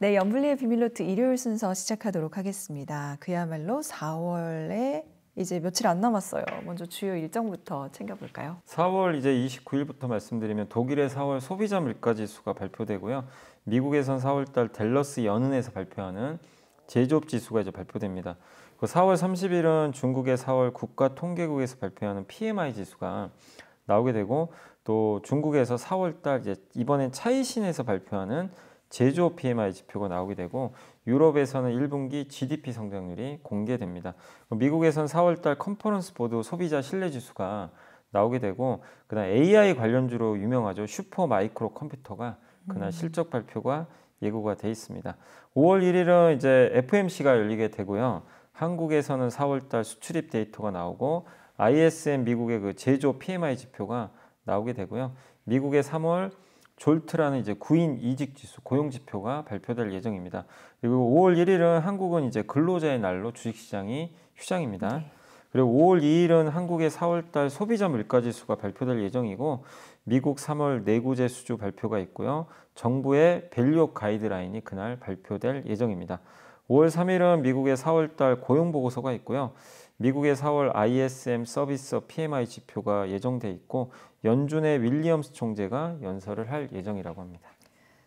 네, 염블리의 비밀노트 일요일 순서 시작하도록 하겠습니다. 그야말로 4월에 이제 며칠 안 남았어요. 먼저 주요 일정부터 챙겨볼까요? 4월 이제 29일부터 말씀드리면 독일의 4월 소비자 물가지수가 발표되고요. 미국에선 4월달 댈러스 연은에서 발표하는 제조업 지수가 이제 발표됩니다. 그 4월 30일은 중국의 4월 국가통계국에서 발표하는 PMI 지수가 나오게 되고, 또 중국에서 4월달 이제 이번엔 차이신에서 발표하는 제조업 PMI 지표가 나오게 되고, 유럽에서는 1분기 GDP 성장률이 공개됩니다. 미국에서는 4월달 컨퍼런스 보드 소비자 신뢰지수가 나오게 되고, 그다음 AI 관련주로 유명하죠. 슈퍼 마이크로 컴퓨터가 그날 실적 발표가 예고가 돼 있습니다. 5월 1일은 이제 FMC가 열리게 되고요. 한국에서는 4월달 수출입 데이터가 나오고, ISM 미국의 그 제조업 PMI 지표가 나오게 되고요. 미국의 3월 졸트라는 이제 구인 이직 지수 고용 지표가 발표될 예정입니다. 그리고 5월 1일은 한국은 이제 근로자의 날로 주식시장이 휴장입니다. 네. 그리고 5월 2일은 한국의 4월달 소비자 물가지수가 발표될 예정이고, 미국 3월 내구재 수주 발표가 있고요. 정부의 밸류업 가이드라인이 그날 발표될 예정입니다. 5월 3일은 미국의 4월달 고용 보고서가 있고요. 미국의 4월 ISM 서비스업 PMI 지표가 예정돼 있고, 연준의 윌리엄스 총재가 연설을 할 예정이라고 합니다.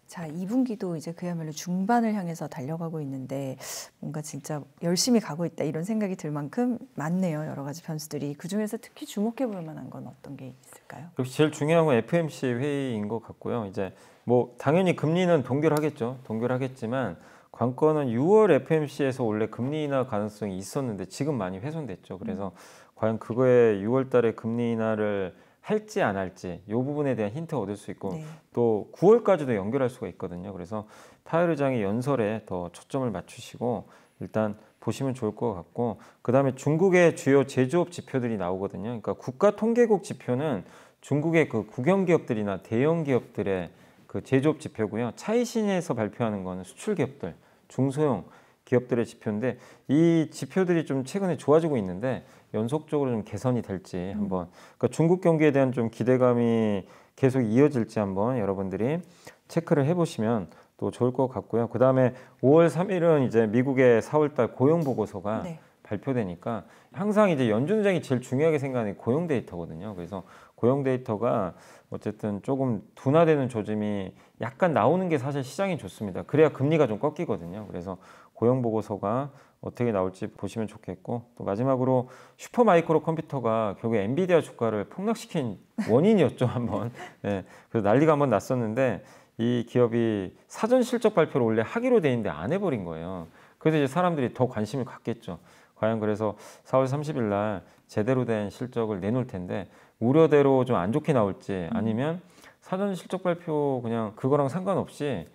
자, 2분기도 이제 그야말로 중반을 향해서 달려가고 있는데 뭔가 진짜 열심히 가고 있다 이런 생각이 들 만큼 많네요. 여러 가지 변수들이. 그중에서 특히 주목해 볼 만한 건 어떤 게 있을까요? 역시 제일 중요한 건 FMC 회의인 것 같고요. 이제 뭐 당연히 금리는 동결하겠죠. 동결하겠지만 관건은 6월 FMC에서 원래 금리 인하 가능성이 있었는데 지금 많이 훼손됐죠. 그래서 과연 그거에 6월 달에 금리 인하를 할지 안 할지 이 부분에 대한 힌트 얻을 수 있고, 네. 또 9월까지도 연결할 수가 있거든요. 그래서 파월 의장이 연설에 더 초점을 맞추시고 일단 보시면 좋을 것 같고, 그 다음에 중국의 주요 제조업 지표들이 나오거든요. 그러니까 국가통계국 지표는 중국의 그 국영기업들이나 대형 기업들의 그 제조업 지표고요. 차이신에서 발표하는 거는 수출 기업들, 중소형 기업들의 지표인데, 이 지표들이 좀 최근에 좋아지고 있는데 연속적으로 좀 개선이 될지 한번, 그러니까 중국 경기에 대한 좀 기대감이 계속 이어질지 한번 여러분들이 체크를 해보시면 또 좋을 것 같고요. 그 다음에 5월 3일은 이제 미국의 4월달 고용 보고서가 네. 발표되니까, 항상 이제 연준 의장이 제일 중요하게 생각하는 게 고용 데이터거든요. 그래서 고용 데이터가 어쨌든 조금 둔화되는 조짐이 약간 나오는 게 사실 시장이 좋습니다. 그래야 금리가 좀 꺾이거든요. 그래서 고용 보고서가 어떻게 나올지 보시면 좋겠고, 또 마지막으로 슈퍼 마이크로 컴퓨터가 결국에 엔비디아 주가를 폭락시킨 원인이었죠. 한번. 네, 그래서 난리가 한번 났었는데, 이 기업이 사전 실적 발표를 원래 하기로 돼 있는데 안 해버린 거예요. 그래서 이제 사람들이 더 관심을 갖겠죠. 과연 그래서 4월 30일 날 제대로 된 실적을 내놓을 텐데, 우려대로 좀 안 좋게 나올지, 아니면 사전 실적 발표 그냥 그거랑 상관없이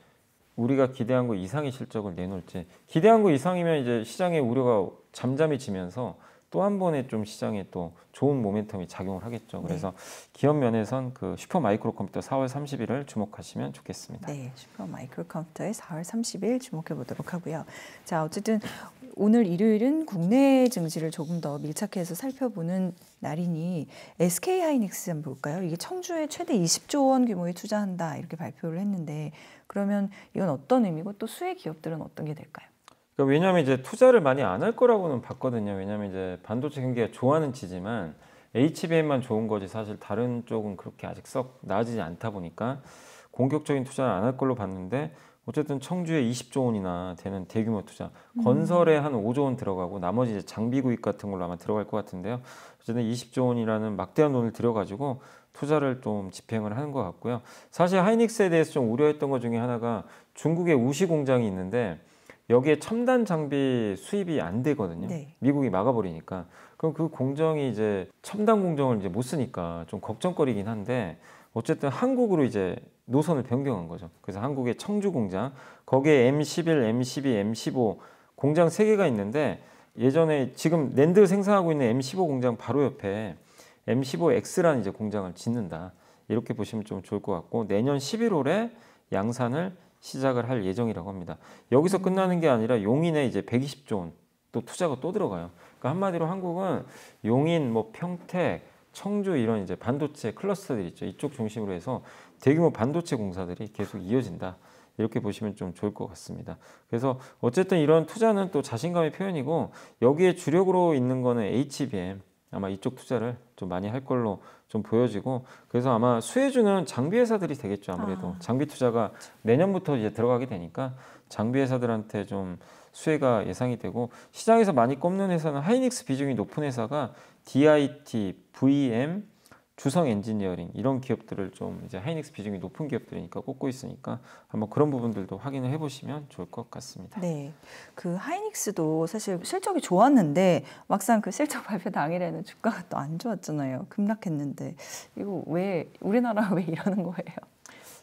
우리가 기대한 거 이상의 실적을 내놓을지. 기대한 거 이상이면 이제 시장의 우려가 잠잠히 지면서 또 한 번에 좀 시장에 또 좋은 모멘텀이 작용을 하겠죠. 그래서 기업 면에선 그 슈퍼 마이크로 컴퓨터 4월 30일을 주목하시면 좋겠습니다. 네, 슈퍼 마이크로 컴퓨터의 4월 30일 주목해 보도록 하고요. 자, 어쨌든 오늘 일요일은 국내 증시를 조금 더 밀착해서 살펴보는 날이니 SK 하이닉스 한번 볼까요? 이게 청주에 최대 20조 원 규모의 투자한다 이렇게 발표를 했는데, 그러면 이건 어떤 의미고 또 수혜 기업들은 어떤 게 될까요? 그러니까 왜냐하면 이제 투자를 많이 안 할 거라고는 봤거든요. 왜냐하면 이제 반도체 경기가 좋아하는 지지만 HBM만 좋은 거지 사실 다른 쪽은 그렇게 아직 썩 나아지지 않다 보니까 공격적인 투자를 안 할 걸로 봤는데, 어쨌든 청주에 20조 원이나 되는 대규모 투자, 건설에 한 5조 원 들어가고 나머지 이제 장비 구입 같은 걸로 아마 들어갈 것 같은데요. 어쨌든 20조 원이라는 막대한 돈을 들여가지고 투자를 좀 집행을 하는 것 같고요. 사실 하이닉스에 대해서 좀 우려했던 것 중에 하나가 중국에 우시 공장이 있는데 여기에 첨단 장비 수입이 안 되거든요. 네. 미국이 막아버리니까. 그럼 그 공정이 이제 첨단 공정을 이제 못 쓰니까 좀 걱정거리긴 한데, 어쨌든 한국으로 이제 노선을 변경한 거죠. 그래서 한국의 청주 공장, 거기에 M11, M12, M15 공장 3개가 있는데, 예전에 지금 랜드 생산하고 있는 M15 공장 바로 옆에 M15X라는 이제 공장을 짓는다. 이렇게 보시면 좀 좋을 것 같고, 내년 11월에 양산을 시작을 할 예정이라고 합니다. 여기서 끝나는 게 아니라 용인에 이제 120조 원 또 투자가 또 들어가요. 그러니까 한마디로 한국은 용인, 뭐 평택, 청주 이런 이제 반도체 클러스터들 있죠. 이쪽 중심으로 해서 대규모 반도체 공사들이 계속 이어진다. 이렇게 보시면 좀 좋을 것 같습니다. 그래서 어쨌든 이런 투자는 또 자신감의 표현이고 여기에 주력으로 있는 거는 HBM 아마 이쪽 투자를 좀 많이 할 걸로 좀 보여지고 그래서 아마 수혜주는 장비 회사들이 되겠죠. 아무래도 장비 투자가 내년부터 이제 들어가게 되니까 장비 회사들한테 좀 수혜가 예상이 되고 시장에서 많이 꼽는 회사는 하이닉스 비중이 높은 회사가 DIT, VM, 주성 엔지니어링 이런 기업들을 좀 이제 하이닉스 비중이 높은 기업들이니까 꼽고 있으니까 한번 그런 부분들도 확인을 해보시면 좋을 것 같습니다. 네, 그 하이닉스도 사실 실적이 좋았는데 막상 그 실적 발표 당일에는 주가가 또 안 좋았잖아요. 급락했는데 이거 왜 우리나라 왜 이러는 거예요?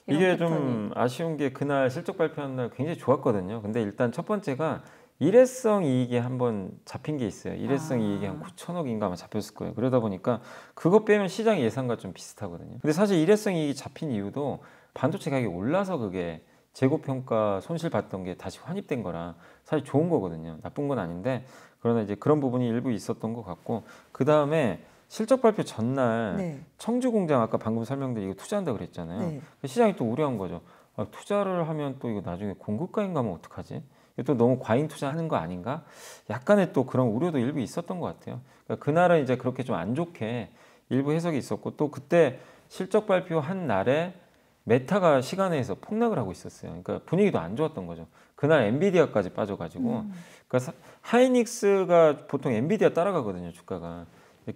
이게 좀 아쉬운 게 그날 실적 발표한 날 굉장히 좋았거든요. 근데 일단 첫 번째가 일회성 이익이 한번 잡힌 게 있어요. 일회성 이익이 한 9천억인가 아마 잡혔을 거예요. 그러다 보니까 그거 빼면 시장 예상과 좀 비슷하거든요. 근데 사실 일회성 이익이 잡힌 이유도 반도체 가격이 올라서 그게 재고평가 손실 봤던 게 다시 환입된 거라 사실 좋은 거거든요. 나쁜 건 아닌데 그러나 이제 그런 부분이 일부 있었던 것 같고 그 다음에 실적 발표 전날 청주 공장 아까 방금 설명드린 이거 투자한다 그랬잖아요. 시장이 또 우려한 거죠. 투자를 하면 또 이거 나중에 공급가인 가면 어떡하지? 또 너무 과잉 투자하는 거 아닌가? 약간의 또 그런 우려도 일부 있었던 것 같아요. 그러니까 그날은 이제 그렇게 좀 안 좋게 일부 해석이 있었고 또 그때 실적 발표한 날에 메타가 시간에서 폭락을 하고 있었어요. 그러니까 분위기도 안 좋았던 거죠. 그날 엔비디아까지 빠져가지고 그러니까 하이닉스가 보통 엔비디아 따라가거든요, 주가가.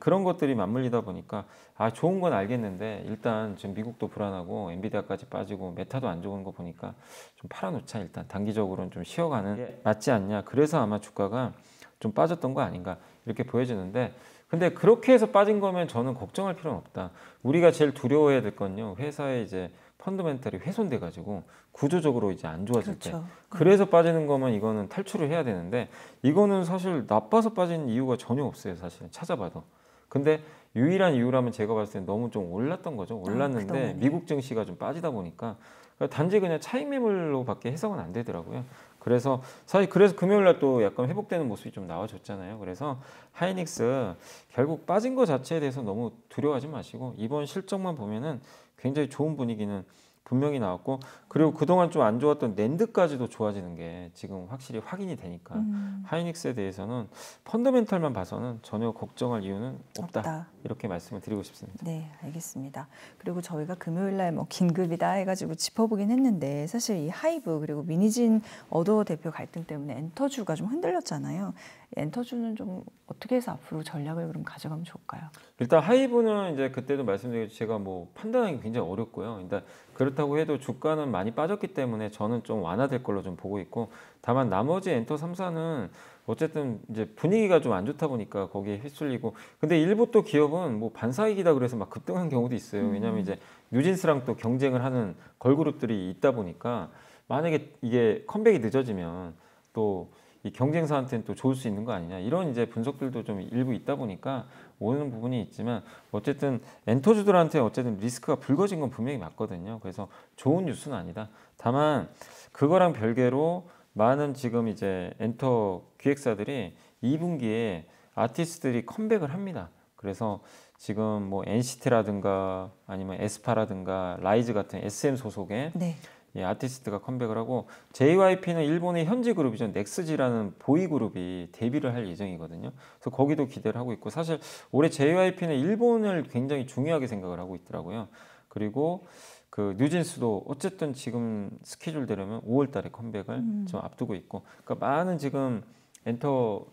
그런 것들이 맞물리다 보니까 좋은 건 알겠는데 일단 지금 미국도 불안하고 엔비디아까지 빠지고 메타도 안 좋은 거 보니까 좀 팔아놓자 일단 단기적으로는 좀 쉬어가는 게 맞지 않냐. 그래서 아마 주가가 좀 빠졌던 거 아닌가 이렇게 보여지는데 근데 그렇게 해서 빠진 거면 저는 걱정할 필요는 없다. 우리가 제일 두려워해야 될 건요. 회사의 이제 펀더멘털이 훼손돼 가지고 구조적으로 이제 안 좋아질 때 그래서 빠지는 거면 이거는 탈출을 해야 되는데 이거는 사실 나빠서 빠진 이유가 전혀 없어요. 사실 찾아봐도. 근데 유일한 이유라면 제가 봤을 때 너무 좀 올랐던 거죠. 올랐는데 미국 증시가 좀 빠지다 보니까 단지 그냥 차익 매물로밖에 해석은 안 되더라고요. 그래서 사실 그래서 금요일 날 또 약간 회복되는 모습이 좀 나와줬잖아요. 그래서 하이닉스 결국 빠진 거 자체에 대해서 너무 두려워하지 마시고 이번 실적만 보면은 굉장히 좋은 분위기는 분명히 나왔고 그리고 그동안 좀 안 좋았던 낸드까지도 좋아지는 게 지금 확실히 확인이 되니까 하이닉스에 대해서는 펀더멘털만 봐서는 전혀 걱정할 이유는 없다. 이렇게 말씀을 드리고 싶습니다. 네, 알겠습니다. 그리고 저희가 금요일 날 뭐 긴급이다 해가지고 짚어보긴 했는데 사실 이 하이브 그리고 미니진 어도어 대표 갈등 때문에 엔터주가 좀 흔들렸잖아요. 엔터주는 좀 어떻게 해서 앞으로 전략을 그럼 가져가면 좋을까요? 일단 하이브는 이제 그때도 말씀드렸듯이 제가 뭐 판단하기 굉장히 어렵고요. 일단 그렇다고 해도 주가는 많이 빠졌기 때문에 저는 좀 완화될 걸로 좀 보고 있고 다만 나머지 엔터 3사는 어쨌든 이제 분위기가 좀 안 좋다 보니까 거기에 휩쓸리고 근데 일부 또 기업은 뭐 반사이익이다 그래서 막 급등한 경우도 있어요. 왜냐하면 이제 뉴진스랑 또 경쟁을 하는 걸그룹들이 있다 보니까 만약에 이게 컴백이 늦어지면 또 이 경쟁사한테는 또 좋을 수 있는 거 아니냐 이런 이제 분석들도 좀 일부 있다 보니까 오는 부분이 있지만 어쨌든 엔터주들한테 어쨌든 리스크가 불거진 건 분명히 맞거든요. 그래서 좋은 뉴스는 아니다. 다만 그거랑 별개로 많은 지금 이제 엔터 기획사들이 2분기에 아티스트들이 컴백을 합니다. 그래서 지금 뭐 NCT라든가 아니면 에스파라든가 라이즈 같은 SM 소속의 아티스트가 컴백을 하고 JYP는 일본의 현지 그룹이죠. 넥스지라는 보이 그룹이 데뷔를 할 예정이거든요. 그래서 거기도 기대를 하고 있고 사실 올해 JYP는 일본을 굉장히 중요하게 생각을 하고 있더라고요. 그리고 그 뉴진스도 어쨌든 지금 스케줄대로면 5월 달에 컴백을 좀 앞두고 있고 그러니까 많은 지금 엔터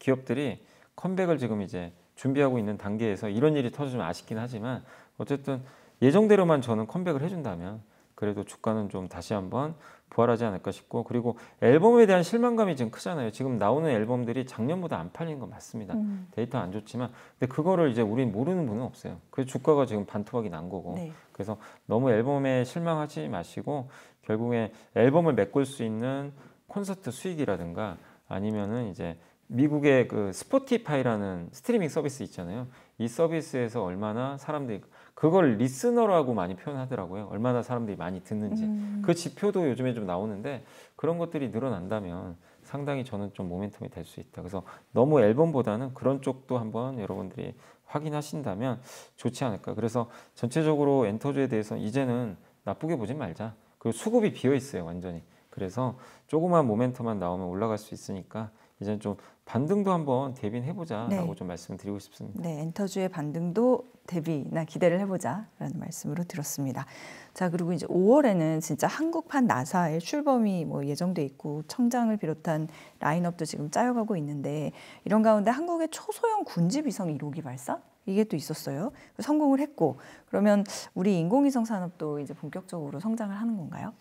기업들이 컴백을 지금 이제 준비하고 있는 단계에서 이런 일이 터지면 아쉽긴 하지만 어쨌든 예정대로만 저는 컴백을 해준다면 그래도 주가는 좀 다시 한번 부활하지 않을까 싶고 그리고 앨범에 대한 실망감이 지금 크잖아요. 지금 나오는 앨범들이 작년보다 안 팔린 건 맞습니다. 데이터 안 좋지만 근데 그거를 이제 우린 모르는 분은 없어요. 그래서 주가가 지금 반토막이 난 거고 그래서 너무 앨범에 실망하지 마시고 결국에 앨범을 메꿀 수 있는 콘서트 수익이라든가 아니면은 이제 미국의 그 스포티파이라는 스트리밍 서비스 있잖아요. 이 서비스에서 얼마나 사람들이 그걸 리스너라고 많이 표현하더라고요. 얼마나 사람들이 많이 듣는지. 그 지표도 요즘에 좀 나오는데 그런 것들이 늘어난다면 상당히 저는 좀 모멘텀이 될 수 있다. 그래서 너무 앨범보다는 그런 쪽도 한번 여러분들이 확인하신다면 좋지 않을까. 그래서 전체적으로 엔터주에 대해서 이제는 나쁘게 보지 말자. 그리고 수급이 비어 있어요, 완전히. 그래서 조그만 모멘텀만 나오면 올라갈 수 있으니까 이제는 좀 반등도 한번 대비해 보자라고 네. 좀 말씀드리고 싶습니다. 네, 엔터주의 반등도 대비나 기대를 해보자라는 말씀으로 들었습니다. 자, 그리고 이제 5월에는 진짜 한국판 나사의 출범이 뭐 예정돼 있고 청장을 비롯한 라인업도 지금 짜여가고 있는데 이런 가운데 한국의 초소형 군집위성 1호기 발사 이게 또 있었어요. 성공을 했고 그러면 우리 인공위성 산업도 이제 본격적으로 성장을 하는 건가요?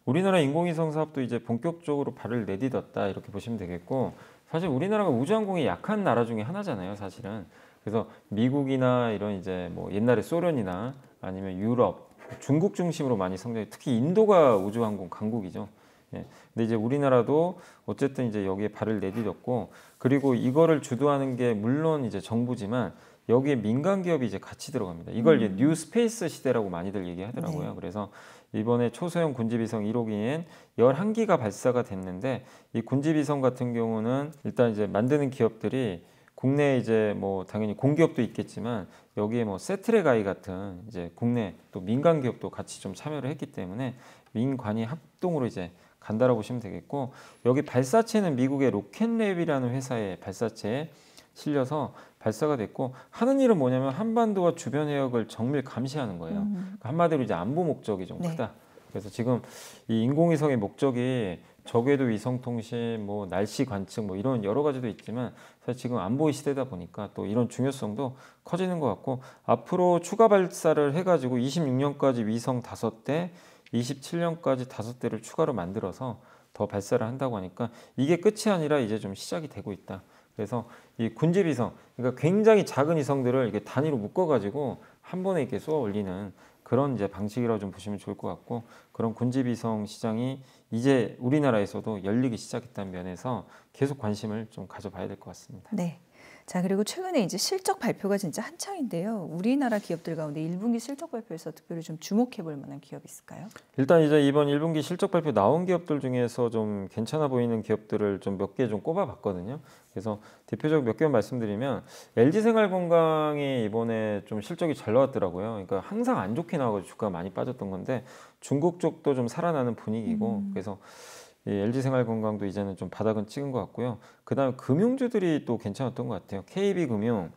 우리나라 인공위성 사업도 이제 본격적으로 발을 내딛었다 이렇게 보시면 되겠고 사실 우리나라가 우주항공이 약한 나라 중에 하나잖아요, 사실은. 그래서 미국이나 이런 이제 뭐 옛날에 소련이나 아니면 유럽, 중국 중심으로 많이 성장해 특히 인도가 우주항공 강국이죠. 예. 근데 이제 우리나라도 어쨌든 이제 여기에 발을 내딛었고 그리고 이거를 주도하는 게 물론 이제 정부지만 여기에 민간 기업이 이제 같이 들어갑니다. 이걸 이제 뉴 스페이스 시대라고 많이들 얘기하더라고요. 네. 그래서 이번에 초소형 군집위성 1호기엔 11기가 발사가 됐는데 이 군집위성 같은 경우는 일단 이제 만드는 기업들이 국내 이제 뭐 당연히 공기업도 있겠지만 여기에 뭐 세트레가이 같은 이제 국내 또 민간 기업도 같이 좀 참여를 했기 때문에 민관이 합동으로 이제 간다라고 보시면 되겠고 여기 발사체는 미국의 로켓랩이라는 회사의 발사체에 실려서 발사가 됐고 하는 일은 뭐냐면 한반도와 주변 해역을 정밀 감시하는 거예요. 그러니까 한마디로 이제 안보 목적이 좀 네. 크다. 그래서 지금 이 인공위성의 목적이 저궤도 위성 통신, 뭐 날씨 관측, 뭐 이런 여러 가지도 있지만 사실 지금 안보의 시대다 보니까 또 이런 중요성도 커지는 것 같고 앞으로 추가 발사를 해가지고 26년까지 위성 5대, 27년까지 5대를 추가로 만들어서 더 발사를 한다고 하니까 이게 끝이 아니라 이제 좀 시작이 되고 있다. 그래서 이 군집위성, 그러니까 굉장히 작은 위성들을 이렇게 단위로 묶어가지고 한 번에 이렇게 쏘아 올리는 그런 이제 방식이라고 좀 보시면 좋을 것 같고 그런 군집위성 시장이 이제 우리나라에서도 열리기 시작했다는 면에서 계속 관심을 좀 가져봐야 될 것 같습니다. 네. 자, 그리고 최근에 이제 실적 발표가 진짜 한창인데요. 우리나라 기업들 가운데 1분기 실적 발표에서 특별히 좀 주목해 볼 만한 기업이 있을까요? 일단 이제 이번 1분기 실적 발표 나온 기업들 중에서 좀 괜찮아 보이는 기업들을 좀 몇 개 좀 꼽아봤거든요. 그래서 대표적으로 몇 개만 말씀드리면 LG생활건강이 이번에 좀 실적이 잘 나왔더라고요. 그러니까 항상 안 좋게 나와가지고 주가가 많이 빠졌던 건데 중국 쪽도 좀 살아나는 분위기고 그래서 이 LG생활건강도 이제는 좀 바닥은 찍은 것 같고요. 그다음에 금융주들이 또 괜찮았던 것 같아요. KB금융,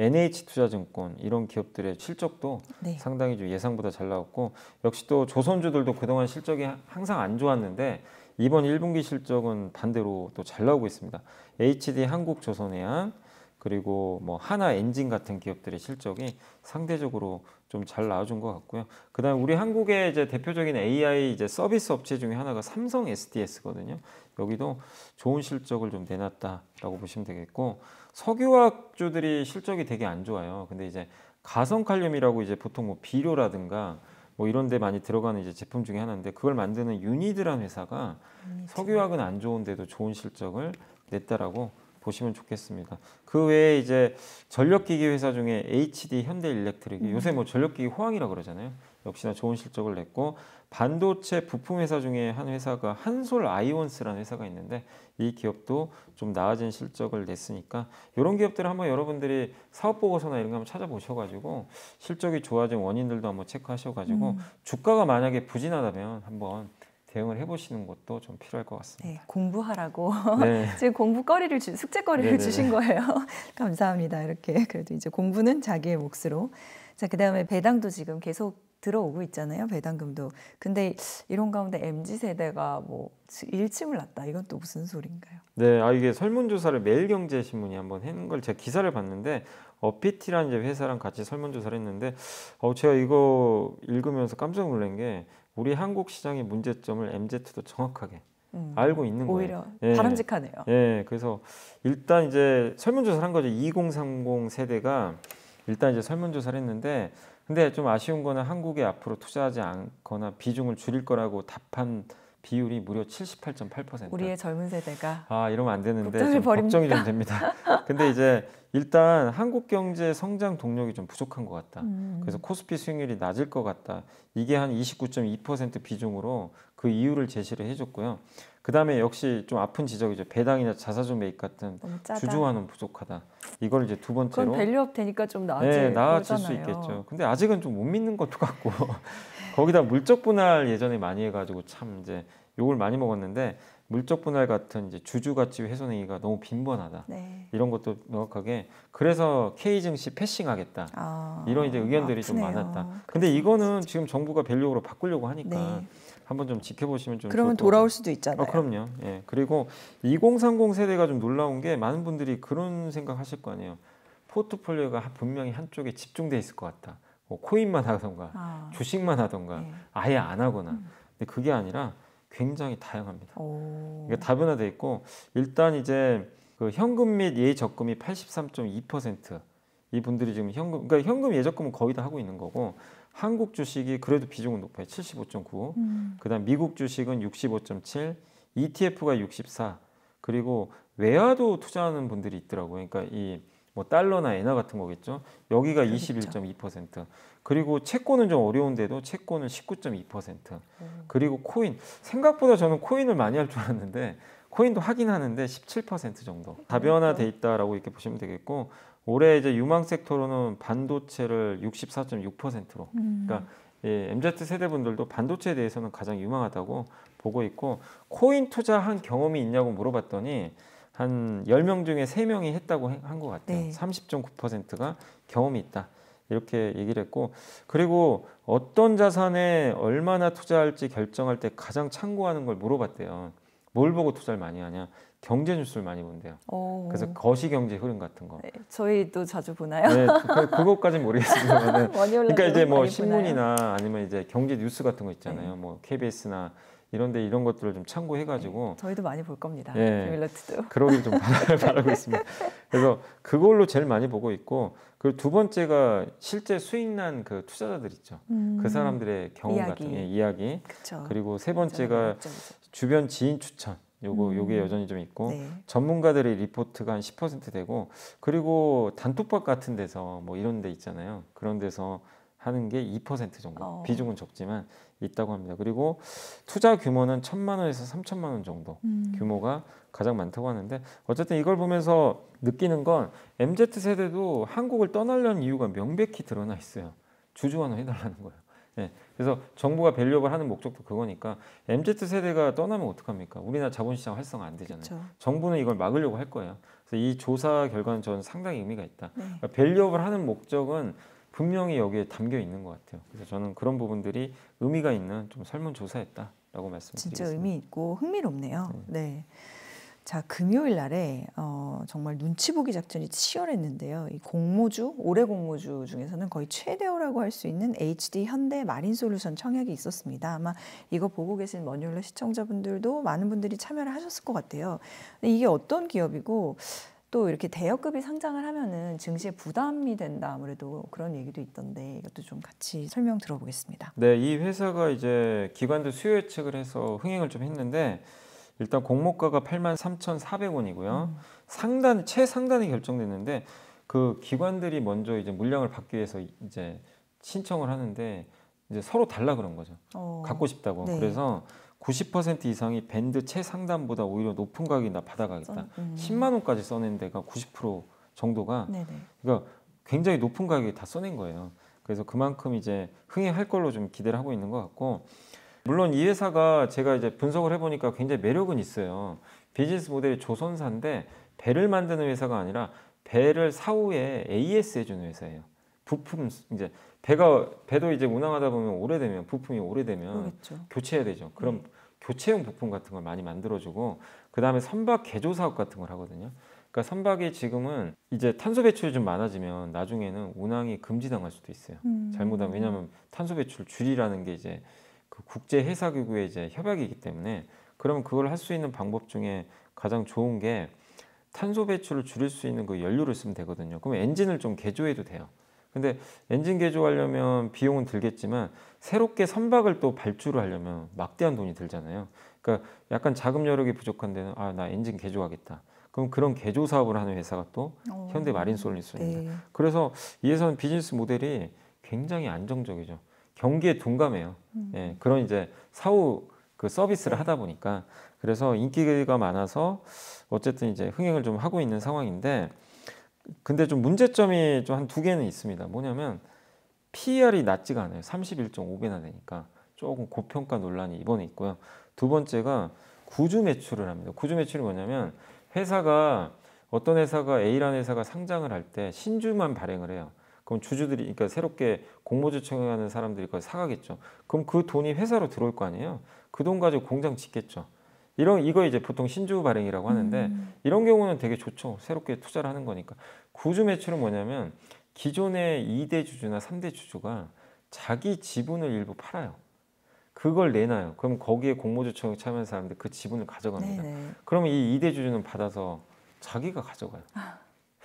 NH투자증권 이런 기업들의 실적도 네. 상당히 좀 예상보다 잘 나왔고 역시 또 조선주들도 그동안 실적이 항상 안 좋았는데 이번 1분기 실적은 반대로 또 잘 나오고 있습니다. HD 한국조선해양 그리고 뭐 하나엔진 같은 기업들의 실적이 상대적으로 좀 잘 나와준 것 같고요. 그다음 우리 한국의 이제 대표적인 AI 이제 서비스 업체 중에 하나가 삼성 SDS거든요. 여기도 좋은 실적을 좀 내놨다라고 보시면 되겠고 석유화학주들이 실적이 되게 안 좋아요. 근데 이제 가성칼륨이라고 이제 보통 뭐 비료라든가 뭐 이런 데 많이 들어가는 이제 제품 중에 하나인데 그걸 만드는 유니드라는 회사가 석유화학은 안 좋은데도 좋은 실적을 냈다라고 보시면 좋겠습니다. 그 외에 이제 전력기기 회사 중에 HD 현대일렉트릭이 요새 뭐 전력기기 호황이라 그러잖아요. 역시나 좋은 실적을 냈고 반도체 부품 회사 중에 한 회사가 한솔 아이온스라는 회사가 있는데 이 기업도 좀 나아진 실적을 냈으니까 이런 기업들을 한번 여러분들이 사업 보고서나 이런 거 한번 찾아보셔가지고 실적이 좋아진 원인들도 한번 체크하셔가지고 주가가 만약에 부진하다면 한번 대응을 해보시는 것도 좀 필요할 것 같습니다. 네, 공부하라고 네. 지금 공부거리를 숙제거리를 네네네. 주신 거예요. 감사합니다. 이렇게 그래도 이제 공부는 자기의 몫으로. 자, 그다음에 배당도 지금 계속 들어오고 있잖아요. 배당금도. 근데 이런 가운데 MZ 세대가 뭐 일침을 났다. 이건 또 무슨 소리인가요? 네, 이게 설문조사를 매일경제신문이 한번 해놓은 걸 제가 기사를 봤는데 어피티라는 이제 회사랑 같이 설문조사를 했는데 제가 이거 읽으면서 깜짝 놀란 게 우리 한국 시장의 문제점을 MZ도 정확하게 알고 있는 거예요. 오히려 예. 바람직하네요. 예, 그래서 일단 이제 설문조사를 한 거죠. 2030 세대가 일단 이제 설문조사를 했는데 근데 좀 아쉬운 거는 한국에 앞으로 투자하지 않거나 비중을 줄일 거라고 답한 비율이 무려 78.8%. 우리의 젊은 세대가 이러면 안 되는데 걱정을 좀 걱정이 벌입니까? 좀 됩니다. 근데 이제 일단 한국 경제 성장 동력이 좀 부족한 것 같다. 그래서 코스피 수익률이 낮을 것 같다. 이게 한 29.2% 비중으로 그 이유를 제시를 해줬고요. 그 다음에 역시 좀 아픈 지적이죠. 배당이나 자사주 매입 같은 주주환원 부족하다. 이걸 이제 두 번째로. 그건 밸류업 되니까 좀 네, 나아질 수 거잖아요. 있겠죠. 근데 아직은 좀 못 믿는 것도 같고 거기다 물적 분할 예전에 많이 해가지고 참 이제 욕을 많이 먹었는데 물적 분할 같은 이제 주주 가치 훼손행위가 너무 빈번하다. 네. 이런 것도 명확하게 그래서 K 증시 패싱하겠다. 이런 이제 의견들이 좀 많았다. 근데 이거는 지금 정부가 밸류업으로 바꾸려고 하니까 네. 한번 좀 지켜보시면 좀 그러면 좋을 것 돌아올 같아요. 수도 있잖아요. 그럼요. 예. 그리고 2030 세대가 좀 놀라운 게 많은 분들이 그런 생각 하실 거 아니에요. 포트폴리오가 분명히 한쪽에 집중돼 있을 것 같다. 뭐 코인만 하던가 주식만 하던가 네. 아예 안 하거나. 근데 그게 아니라 굉장히 다양합니다. 이게 다변화돼 있고 일단 이제 그 현금 및 예적금이 83.2%. 이 분들이 지금 현금, 그러니까 현금 예적금은 거의 다 하고 있는 거고 한국 주식이 그래도 비중은 높아요. 75.9. 그다음 미국 주식은 65.7, ETF가 64. 그리고 외화도 투자하는 분들이 있더라고요. 그러니까 이 뭐 달러나 엔화 같은 거겠죠. 여기가 21.2%. 그리고 채권은 좀 어려운데도 채권은 19.2%. 그리고 코인 생각보다 저는 코인을 많이 할 줄 알았는데 코인도 하긴 하는데 17% 정도. 다변화돼 있다라고 이렇게 보시면 되겠고 올해 이제 유망 섹터로는 반도체를 64.6%로. 그러니까 MZ 세대분들도 반도체에 대해서는 가장 유망하다고 보고 있고 코인 투자한 경험이 있냐고 물어봤더니 한 10명 중에 3명이 했다고 한 것 같아요. 네. 30.9%가 경험이 있다. 이렇게 얘기를 했고 그리고 어떤 자산에 얼마나 투자할지 결정할 때 가장 참고하는 걸 물어봤대요. 뭘 보고 투자를 많이 하냐? 경제 뉴스를 많이 본대요. 그래서 거시경제 흐름 같은 거. 네, 저희도 자주 보나요? 네, 그것까지는 모르겠습니다만. 그러니까 이제 뭐 신문이나 보나요? 아니면 이제 경제 뉴스 같은 거 있잖아요. 뭐 KBS나 이런데 이런 것들을 좀 참고해가지고. 저희도 많이 볼 겁니다. 예, 비밀노트도. 그러길 좀 바라고 있습니다. 그래서 그걸로 제일 많이 보고 있고 그리고 두 번째가 실제 수익난 그 투자자들 있죠. 그 사람들의 경험 이야기. 같은 이야기. 그쵸. 그리고 세 번째가 주변 지인 추천. 요게 여전히 좀 있고 네. 전문가들의 리포트가 한 10% 되고 그리고 단톡방 같은 데서 뭐 이런 데 있잖아요. 그런 데서 하는 게 2% 정도. 비중은 적지만 있다고 합니다. 그리고 투자 규모는 1,000만 원에서 3,000만 원 정도 규모가 가장 많다고 하는데 어쨌든 이걸 보면서 느끼는 건 MZ 세대도 한국을 떠나려는 이유가 명백히 드러나 있어요. 주주환원 해달라는 거예요. 네, 그래서 정부가 밸류업을 하는 목적도 그거니까 MZ 세대가 떠나면 어떡합니까? 우리나라 자본시장 활성화 안 되잖아요. 그쵸. 정부는 이걸 막으려고 할 거예요. 그래서 이 조사 결과는 저는 상당히 의미가 있다. 네. 그러니까 밸류업을 하는 목적은 분명히 여기에 담겨 있는 것 같아요. 그래서 저는 그런 부분들이 의미가 있는 좀 설문조사였다라고 말씀드리겠습니다. 진짜 의미 있고 흥미롭네요. 네. 자, 금요일 날에 정말 눈치 보기 작전이 치열했는데요. 이 공모주, 올해 공모주 중에서는 거의 최대어라고 할 수 있는 HD 현대 마린솔루션 청약이 있었습니다. 아마 이거 보고 계신 머니홀러 시청자분들도 많은 분들이 참여를 하셨을 것 같아요. 근데 이게 어떤 기업이고 또 이렇게 대여급이 상장을 하면은 증시에 부담이 된다 아무래도 그런 얘기도 있던데 이것도 좀 같이 설명 들어보겠습니다. 네, 이 회사가 이제 기관들 수요 예측을 해서 흥행을 좀 했는데 일단 공모가가 83,400원이고요. 최상단이 결정됐는데 그 기관들이 먼저 이제 물량을 받기 위해서 이제 신청을 하는데 이제 서로 달라 그런 거죠. 갖고 싶다고. 네. 그래서 90% 이상이 밴드 최상단보다 오히려 높은 가격이 나 받아가겠다. 10만 원까지 써낸 데가 90% 정도가 네네. 그러니까 굉장히 높은 가격에 다 써낸 거예요. 그래서 그만큼 이제 흥행할 걸로 좀 기대를 하고 있는 것 같고 물론 이 회사가 제가 이제 분석을 해보니까 굉장히 매력은 있어요. 비즈니스 모델이 조선사인데 배를 만드는 회사가 아니라 배를 사후에 AS 해주는 회사예요. 부품 이제 배도 이제 운항하다 보면 오래되면 부품이 오래되면 그렇겠죠. 교체해야 되죠. 그럼 교체용 부품 같은 걸 많이 만들어주고 그 다음에 선박 개조 사업 같은 걸 하거든요. 그러니까 선박이 지금은 이제 탄소 배출이 좀 많아지면 나중에는 운항이 금지당할 수도 있어요. 잘못하면 왜냐하면 탄소 배출 줄이라는 게 이제 그 국제 해사 기구의 이제 협약이기 때문에 그러면 그걸 할 수 있는 방법 중에 가장 좋은 게 탄소 배출을 줄일 수 있는 그 연료를 쓰면 되거든요. 그럼 엔진을 좀 개조해도 돼요. 근데 엔진 개조하려면 비용은 들겠지만 새롭게 선박을 또 발주를 하려면 막대한 돈이 들잖아요. 그러니까 약간 자금 여력이 부족한 데는 나 엔진 개조하겠다. 그럼 그런 개조 사업을 하는 회사가 또 현대마린솔루션입니다. 네. 그래서 이에선 비즈니스 모델이 굉장히 안정적이죠. 경기에 둔감해요. 예, 그런 이제 사후 그 서비스를 네. 하다 보니까 그래서 인기가 많아서 어쨌든 이제 흥행을 좀 하고 있는 상황인데 근데 좀 문제점이 좀 한 두 개는 있습니다. 뭐냐면 PER이 낮지가 않아요. 31.5배나 되니까 조금 고평가 논란이 이번에 있고요. 두 번째가 구주 매출을 합니다. 구주 매출이 뭐냐면 회사가 어떤 회사가 A라는 회사가 상장을 할 때 신주만 발행을 해요. 그럼 주주들이 그러니까 새롭게 공모주 청약하는 사람들이 그걸 사가겠죠. 그럼 그 돈이 회사로 들어올 거 아니에요. 그 돈 가지고 공장 짓겠죠. 이거 이제 보통 신주 발행이라고 하는데 이런 경우는 되게 좋죠. 새롭게 투자를 하는 거니까. 구주 매출은 뭐냐면 기존의 2대 주주나 3대 주주가 자기 지분을 일부 팔아요. 그걸 내놔요. 그럼 거기에 공모주 청약 참여한 사람들 그 지분을 가져갑니다. 네네. 그러면 이 2대 주주는 받아서 자기가 가져가요.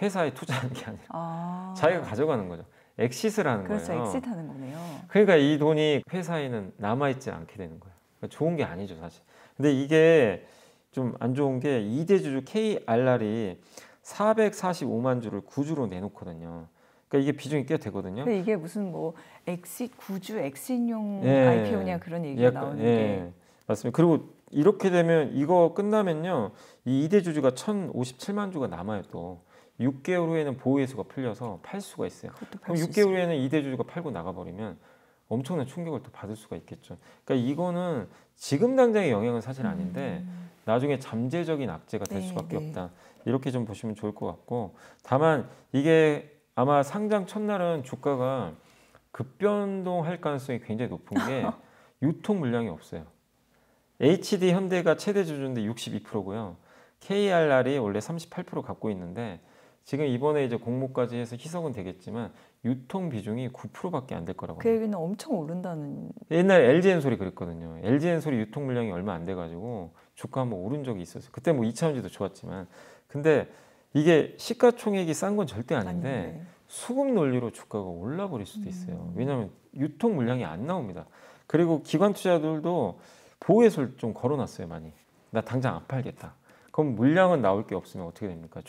회사에 투자하는 게 아니라 아, 자기가 가져가는 거죠. 엑시스를 하는 그렇죠. 거예요. 엑시트하는 거네요. 그러니까 이 돈이 회사에는 남아있지 않게 되는 거예요. 그러니까 좋은 게 아니죠, 사실. 근데 이게 좀 안 좋은 게 2대 주주 KRR이 445만 주를 구주로 내놓거든요. 그러니까 이게 비중이 꽤 되거든요. 근데 이게 무슨 뭐 엑싯 구주 엑싯용 예. IPO냐 그런 얘기가 나오는 게 맞습니다. 그리고 이렇게 되면 이거 끝나면요, 이 2대 주주가 1,057만 주가 남아요. 또 6개월 후에는 보호해수가 풀려서 팔 수가 있어요. 그것도 그럼 6개월 후에는 2대 주주가 팔고 나가버리면 엄청난 충격을 또 받을 수가 있겠죠. 그러니까 이거는 지금 당장의 영향은 사실 아닌데 나중에 잠재적인 악재가 될 네, 수밖에 네. 없다. 이렇게 좀 보시면 좋을 것 같고, 다만 이게 아마 상장 첫날은 주가가 급변동할 가능성이 굉장히 높은 게 유통 물량이 없어요. HD 현대가 최대 주주인데 62%고요. KRR이 원래 38% 갖고 있는데 지금 이번에 이제 공모까지 해서 희석은 되겠지만 유통 비중이 9%밖에 안 될 거라고 그 합니다. 얘기는 엄청 오른다는. 옛날 LG엔솔이 그랬거든요. LG엔솔이 유통 물량이 얼마 안 돼가지고 주가 한번 오른 적이 있었어요. 그때 뭐 2차전지도 좋았지만, 근데 이게 시가총액이 싼 건 절대 아닌데 아닌데. 수급 논리로 주가가 올라 버릴 수도 있어요. 왜냐하면 유통 물량이 안 나옵니다. 그리고 기관 투자들도 보호해소를 좀 걸어놨어요, 많이. 나 당장 안 팔겠다. 그럼 물량은 나올 게 없으면 어떻게 됩니까?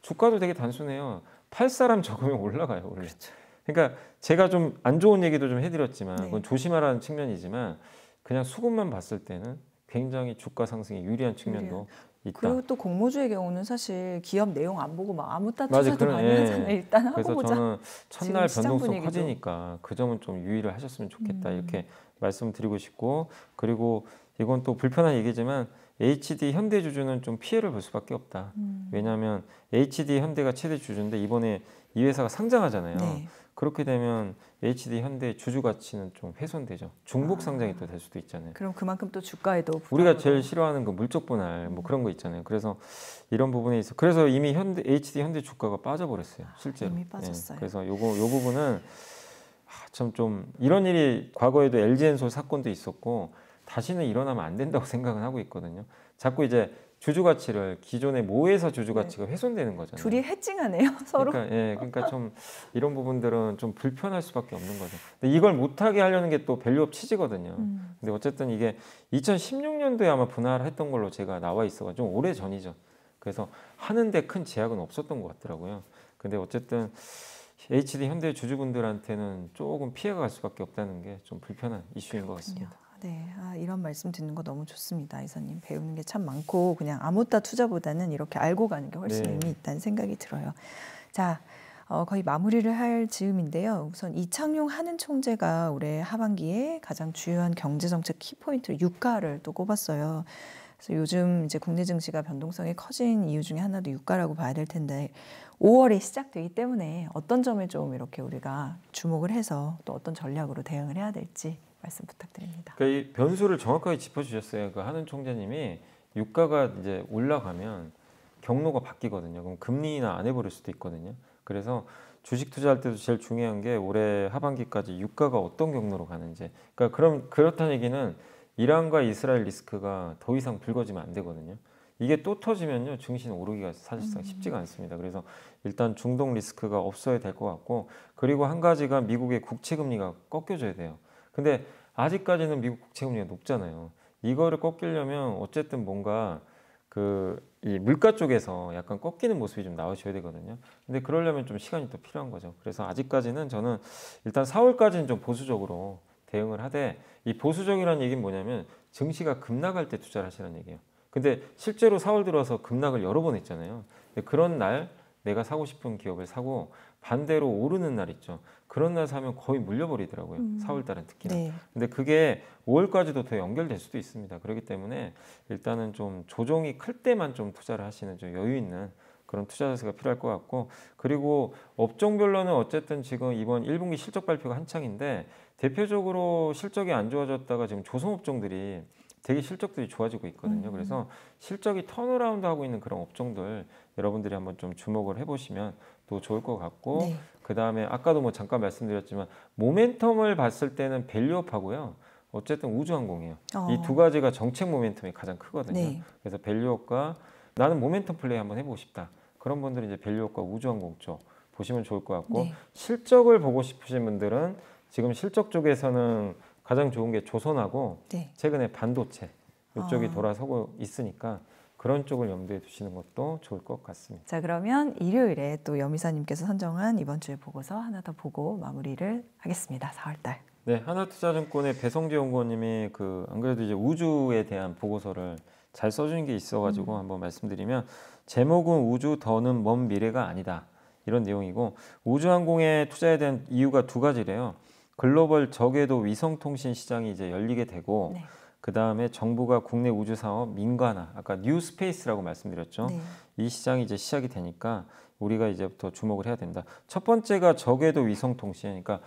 주가도 되게 단순해요. 팔 사람 적으면 올라가요, 원래. 그렇죠. 그러니까 제가 좀 안 좋은 얘기도 좀 해드렸지만 네. 그건 조심하라는 측면이지만 그냥 수급만 봤을 때는 굉장히 주가 상승에 유리한 측면도 있다. 그리고 또 공모주의 경우는 사실 기업 내용 안 보고 막 아무 따 맞아요. 투자도 많이 하잖아요. 일단 하고 그래서 보자. 저는 첫날 지금 시장 변동성 분위기도. 커지니까 그 점은 좀 유의를 하셨으면 좋겠다 이렇게 말씀드리고 싶고, 그리고 이건 또 불편한 얘기지만 HD 현대 주주는 좀 피해를 볼 수밖에 없다. 왜냐하면 HD 현대가 최대 주주인데 이번에 이 회사가 상장하잖아요. 네. 그렇게 되면 HD 현대 주주 가치는 좀 훼손되죠. 중복 상장이 또 될 수도 있잖아요. 그럼 그만큼 또 주가에도 우리가 부담으로. 제일 싫어하는 그 물적 분할 뭐 그런 거 있잖아요. 그래서 이런 부분에 있어. 그래서 이미 HD 현대 주가가 빠져버렸어요. 실제로. 이미 빠졌어요. 그래서 요 부분은 참 좀 이런 일이 과거에도 LG엔솔 사건도 있었고 다시는 일어나면 안 된다고 생각은 하고 있거든요. 자꾸 이제 주주 가치를 기존의 모회사 주주 가치가 훼손되는 거잖아요. 둘이 해칭하네요, 서로. 그러니까 좀 이런 부분들은 좀 불편할 수밖에 없는 거죠. 근데 이걸 못하게 하려는 게 또 밸류업 취지거든요. 근데 어쨌든 이게 2016년도에 아마 분할했던 걸로 제가 나와 있어가지고 좀 오래 전이죠. 그래서 하는데 큰 제약은 없었던 것 같더라고요. 근데 어쨌든 HD 현대 주주분들한테는 조금 피해가 갈 수밖에 없다는 게 좀 불편한 이슈인 것 같습니다. 네, 이런 말씀 듣는 거 너무 좋습니다, 이사님. 배우는 게 참 많고 그냥 아무 따 투자보다는 이렇게 알고 가는 게 훨씬 네. 의미 있다는 생각이 들어요. 자, 거의 마무리를 할 즈음인데요. 우선 이창용 한은 총재가 올해 하반기에 가장 주요한 경제정책 키포인트 유가를 또 꼽았어요. 그래서 요즘 이제 국내 증시가 변동성이 커진 이유 중에 하나도 유가라고 봐야 될 텐데 5월이 시작되기 때문에 어떤 점에 좀 이렇게 우리가 주목을 해서 또 어떤 전략으로 대응을 해야 될지 말씀 부탁드립니다. 그러니까 이 변수를 정확하게 짚어주셨어요. 그 한은 총재님이 유가가 이제 올라가면 경로가 바뀌거든요. 그럼 금리 인하 안 해버릴 수도 있거든요. 그래서 주식 투자할 때도 제일 중요한 게 올해 하반기까지 유가가 어떤 경로로 가는지. 그러니까 그렇다는 얘기는 이란과 이스라엘 리스크가 더 이상 불거지면 안 되거든요. 이게 또 터지면요, 증시는 오르기가 사실상 쉽지가 않습니다. 그래서 일단 중동 리스크가 없어야 될 것 같고, 그리고 한 가지가 미국의 국채 금리가 꺾여줘야 돼요. 근데 아직까지는 미국 국채 금리가 높잖아요. 이거를 꺾이려면 어쨌든 뭔가 이 물가 쪽에서 약간 꺾이는 모습이 좀 나와줘야 되거든요. 근데 그러려면 좀 시간이 또 필요한 거죠. 그래서 아직까지는 저는 일단 4월까지는 좀 보수적으로 대응을 하되, 이 보수적이라는 얘기는 뭐냐면 증시가 급락할 때 투자를 하시라는 얘기예요. 근데 실제로 4월 들어서 급락을 여러 번 했잖아요. 근데 그런 날 내가 사고 싶은 기업을 사고 반대로 오르는 날 있죠. 그런 날 사면 거의 물려버리더라고요. 4월 달은 특히나. 네. 근데 그게 5월까지도 더 연결될 수도 있습니다. 그렇기 때문에 일단은 좀 조정이 클 때만 좀 투자를 하시는 좀 여유 있는 그런 투자 자세가 필요할 것 같고, 그리고 업종별로는 어쨌든 지금 이번 1분기 실적 발표가 한창인데 대표적으로 실적이 안 좋아졌다가 지금 조선업종들이 되게 실적들이 좋아지고 있거든요. 그래서 실적이 턴어라운드 하고 있는 그런 업종들 여러분들이 한번 좀 주목을 해보시면 또 좋을 것 같고, 네. 그 다음에 아까도 뭐 잠깐 말씀드렸지만 모멘텀을 봤을 때는 밸류업하고요. 어쨌든 우주항공이에요. 이 두 가지가 정책 모멘텀이 가장 크거든요. 네. 그래서 밸류업과 나는 모멘텀 플레이 한번 해보고 싶다. 그런 분들은 이제 밸류업과 우주항공 쪽 보시면 좋을 것 같고, 네. 실적을 보고 싶으신 분들은 지금 실적 쪽에서는 가장 좋은 게 조선하고 네. 최근에 반도체 이쪽이 아. 돌아서고 있으니까 그런 쪽을 염두에 두시는 것도 좋을 것 같습니다. 자, 그러면 일요일에 또 여미사님께서 선정한 이번 주의 보고서 하나 더 보고 마무리를 하겠습니다. 4월달. 네, 하나투자증권의 배성재 연구원님이 안 그래도 이제 우주에 대한 보고서를 잘 써준 게 있어가지고 한번 말씀드리면, 제목은 우주 더는 먼 미래가 아니다, 이런 내용이고, 우주항공에 투자에 대한 이유가 두 가지래요. 글로벌 저궤도 위성통신 시장이 이제 열리게 되고, 네. 그 다음에 정부가 국내 우주 사업 민간화, 아까 뉴 스페이스라고 말씀드렸죠. 네. 이 시장이 이제 시작이 되니까 우리가 이제부터 주목을 해야 된다. 첫 번째가 저궤도 위성통신. 그러니까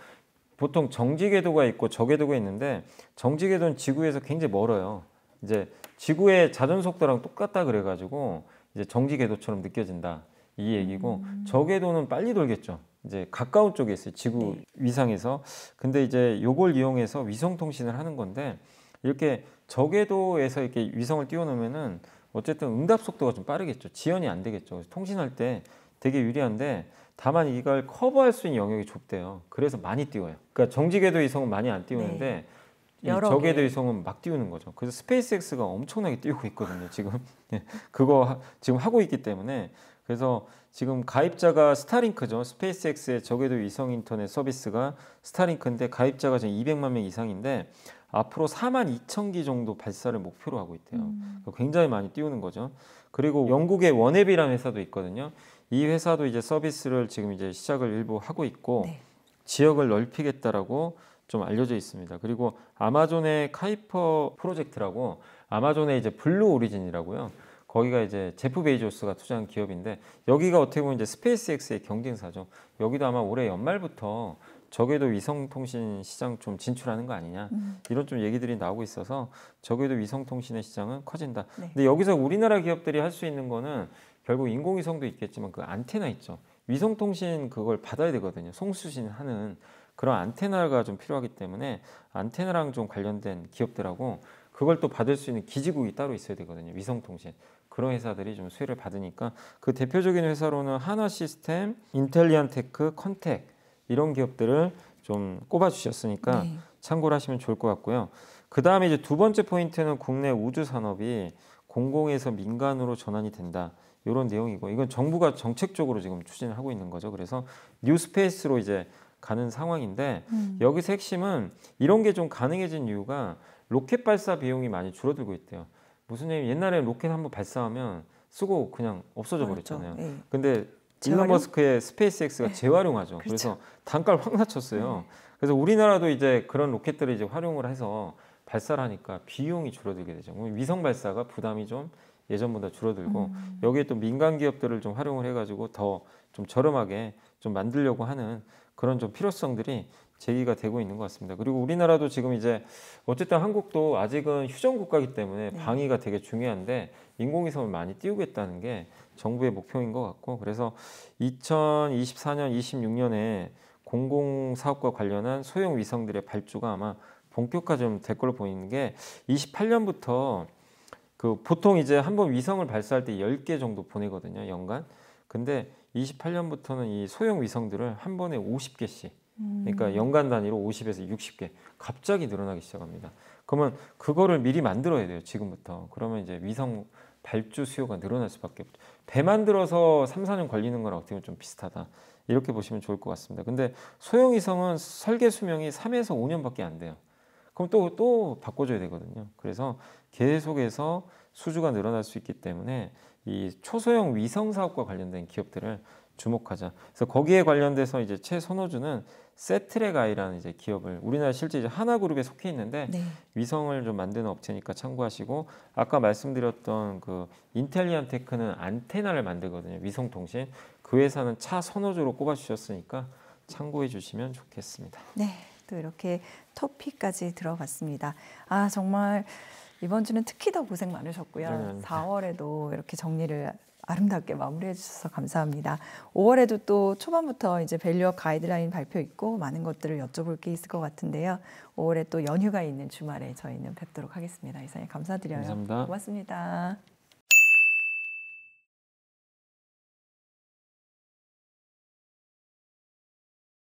보통 정지궤도가 있고 저궤도가 있는데, 정지궤도는 지구에서 굉장히 멀어요. 이제 지구의 자전 속도랑 똑같다 그래가지고 이제 정지궤도처럼 느껴진다, 이 얘기고, 저궤도는 빨리 돌겠죠. 이제 가까운 쪽에 있어요, 지구 네. 위상에서. 근데 이제 요걸 이용해서 위성 통신을 하는 건데, 이렇게 저궤도에서 이렇게 위성을 띄워놓으면은 어쨌든 응답 속도가 좀 빠르겠죠. 지연이 안 되겠죠. 그래서 통신할 때 되게 유리한데, 다만 이걸 커버할 수 있는 영역이 좁대요. 그래서 많이 띄워요. 그러니까 정지궤도 위성은 많이 안 띄우는데 네. 이 여러 저궤도 개. 위성은 막 띄우는 거죠. 그래서 스페이스X가 엄청나게 띄우고 있거든요, 지금. 그거 지금 하고 있기 때문에. 그래서 지금 가입자가 스타링크죠. 스페이스X의 저궤도 위성 인터넷 서비스가 스타링크인데, 가입자가 지금 200만 명 이상인데 앞으로 4만 2천 기 정도 발사를 목표로 하고 있대요. 굉장히 많이 띄우는 거죠. 그리고 영국의 원앱이라는 회사도 있거든요. 이 회사도 이제 서비스를 지금 이제 시작을 일부 하고 있고, 네. 지역을 넓히겠다라고 좀 알려져 있습니다. 그리고 아마존의 카이퍼 프로젝트라고, 아마존의 이제 블루 오리진이라고요. 거기가 이제 제프 베이조스가 투자한 기업인데, 여기가 어떻게 보면 이제 스페이스X의 경쟁사죠. 여기도 아마 올해 연말부터 저궤도 위성통신 시장 좀 진출하는 거 아니냐, 이런 좀 얘기들이 나오고 있어서 저궤도 위성통신의 시장은 커진다. 네. 근데 여기서 우리나라 기업들이 할 수 있는 거는 결국 인공위성도 있겠지만 그 안테나 있죠. 위성통신 그걸 받아야 되거든요. 송수신하는 그런 안테나가 좀 필요하기 때문에 안테나랑 좀 관련된 기업들하고 그걸 또 받을 수 있는 기지국이 따로 있어야 되거든요. 위성통신. 그런 회사들이 좀 수혜를 받으니까, 그 대표적인 회사로는 하나시스템, 인텔리안테크, 컨텍, 이런 기업들을 좀 꼽아주셨으니까 네. 참고를 하시면 좋을 것 같고요. 그 다음에 이제 두 번째 포인트는 국내 우주 산업이 공공에서 민간으로 전환이 된다, 이런 내용이고, 이건 정부가 정책적으로 지금 추진을 하고 있는 거죠. 그래서 뉴스페이스로 이제 가는 상황인데, 여기서 핵심은 이런 게 좀 가능해진 이유가 로켓 발사 비용이 많이 줄어들고 있대요. 무슨 얘기? 옛날에 로켓 한번 발사하면 쓰고 그냥 없어져 버렸잖아요. 네. 근데 재활용? 일론 머스크의 스페이스X가 재활용하죠. 그렇죠. 그래서 단가를 확 낮췄어요. 그래서 우리나라도 이제 그런 로켓들을 이제 활용을 해서 발사를 하니까 비용이 줄어들게 되죠. 위성 발사가 부담이 좀 예전보다 줄어들고, 여기에 또 민간 기업들을 좀 활용을 해가지고 더 좀 저렴하게 좀 만들려고 하는 그런 좀 필요성들이 제기가 되고 있는 것 같습니다. 그리고 우리나라도 지금 이제 어쨌든 한국도 아직은 휴전 국가이기 때문에 네. 방위가 되게 중요한데, 인공위성을 많이 띄우겠다는 게 정부의 목표인 것 같고, 그래서 2024년, 26년에 공공사업과 관련한 소형 위성들의 발주가 아마 본격화 좀 될 걸로 보이는 게, 28년부터 보통 이제 한번 위성을 발사할 때 10개 정도 보내거든요, 연간. 근데 28년부터는 이 소형 위성들을 한 번에 50개씩, 그러니까 연간 단위로 50에서 60개 갑자기 늘어나기 시작합니다. 그러면 그거를 미리 만들어야 돼요, 지금부터. 그러면 이제 위성 발주 수요가 늘어날 수밖에 없죠. 배 만들어서 3, 4년 걸리는 거랑 어떻게 보면 좀 비슷하다. 이렇게 보시면 좋을 것 같습니다. 근데 소형 위성은 설계 수명이 3에서 5년밖에 안 돼요. 그럼 또 바꿔줘야 되거든요. 그래서 계속해서 수주가 늘어날 수 있기 때문에 이 초소형 위성 사업과 관련된 기업들을 주목하자. 그래서 거기에 관련돼서 이제 최선호주는 세트렉아이라는 이제 기업을 우리나라 실제 이제 하나그룹에 속해 있는데 네. 위성을 좀 만드는 업체니까 참고하시고 아까 말씀드렸던 그 인텔리안테크는 안테나를 만들거든요. 위성 통신 그 회사는 차선호주로 꼽아주셨으니까 참고해 주시면 좋겠습니다. 네, 또 이렇게 토픽까지 들어봤습니다. 아 정말 이번 주는 특히 더 고생 많으셨고요. 4월에도 이렇게 정리를 아름답게 마무리해 주셔서 감사합니다. 5월에도 또 초반부터 이제 밸류업 가이드라인 발표 있고 많은 것들을 여쭤볼 게 있을 것 같은데요. 5월에 또 연휴가 있는 주말에 저희는 뵙도록 하겠습니다. 이상에 감사드려요. 감사합니다. 고맙습니다.